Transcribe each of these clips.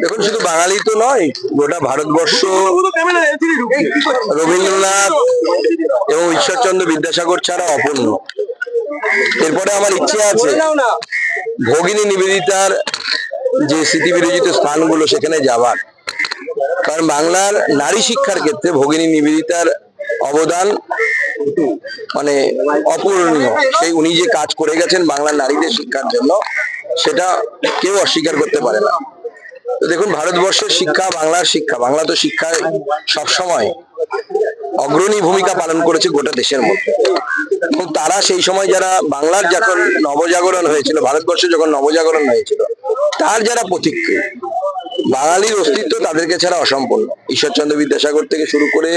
দেখুন, শুধু বাঙালি তো নয়, গোটা ভারতবর্ষ রবীন্দ্রনাথ এবং ঈশ্বরচন্দ্র বিদ্যাসাগর ছাড়া অপূর্ণ। এরপরে আমার ইচ্ছে আছে ভগিনী নিবেদিতার যে স্মৃতি বিরচিত স্থানগুলো সেখানে যাবার, কারণ বাংলার নারী শিক্ষার ক্ষেত্রে ভগিনী নিবেদিতার অবদান মানে অপূরণীয়। সেই উনি যে কাজ করে গেছেন বাংলার নারীদের শিক্ষার জন্য, সেটা কেউ অস্বীকার করতে পারে না। তো দেখুন, ভারতবর্ষের শিক্ষা, বাংলার শিক্ষা, বাংলা তো শিক্ষায় সবসময় অগ্রণী ভূমিকা পালন করেছে গোটা দেশের মধ্যে। এবং তারা সেই সময় যারা বাংলার যখন নবজাগরণ হয়েছিল, ভারতবর্ষে যখন নবজাগরণ হয়েছিল, তার যারা পথিকৃৎ, বাঙালির অস্তিত্ব তাদেরকে ছাড়া অসম্পূর্ণ। ঈশ্বরচন্দ্র বিদ্যাসাগর থেকে শুরু করে,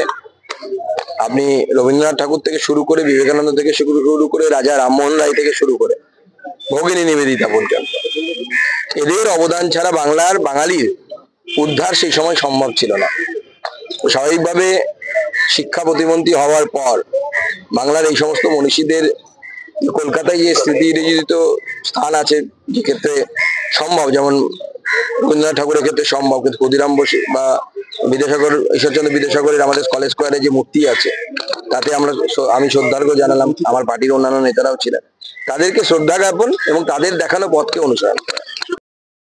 আপনি রবীন্দ্রনাথ ঠাকুর থেকে শুরু করে, বিবেকানন্দ থেকে শুরু করে, রাজা রামমোহন রায় থেকে শুরু করে ভগিনী নিবেদিতা পর্যন্ত, এদের অবদান ছাড়া বাঙালির উদ্ধার সেই সময় সম্ভব ছিল না। স্বাভাবিকভাবে শিক্ষা প্রতিমন্ত্রী হওয়ার পর বাংলার এই সমস্ত মনীষীদের কলকাতায় যে স্মৃতি বিরচিত স্থান আছে, যে ক্ষেত্রে সম্ভব, যেমন রবীন্দ্রনাথ ঠাকুরের ক্ষেত্রে সম্ভব, কিন্তু ক্ষুদিরাম বসু বা ঈশ্বরচন্দ্র বিদ্যাসাগরের আমাদের কলেজ স্কোয়ারে যে মূর্তি আছে, তাতে আমি শ্রদ্ধার্ঘ্য জানালাম। আমার পার্টির অন্যান্য নেতারাও ছিলেন। তাদেরকে শ্রদ্ধা জ্ঞাপন এবং তাদের দেখানো পথকে অনুসরণ।